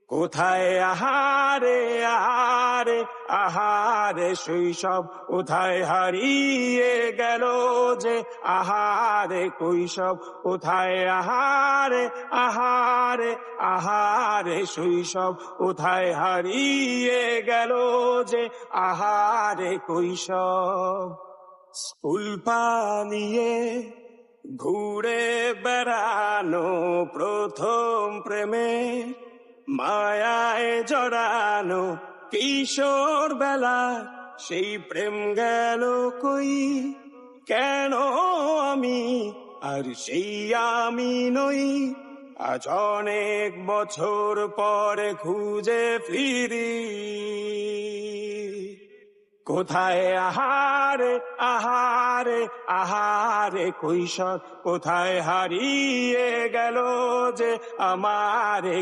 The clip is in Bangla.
কোথায় আহারে আহারে আহারে শৈশব, কোথায় হারিয়ে গেল যে আহারে কৈশব। কোথায় আহারে আহারে আহারে শৈশব, কোথায় হারিয়ে গেল যে আহারে কৈশব। স্কুল পালিয়ে ঘুরে বেড়ানো প্রথম প্রেমে, মায়ায় জড়ানো কিশোর বেলা, সেই প্রেম গেল কই, কেন আমি আর সেই আমি নই। আজ অনেক বছর পরে খুঁজে ফিরি, কোথায় আহারে আহারে আহারে কৈশোর, কোথায় হারিয়ে গেল যে আমারে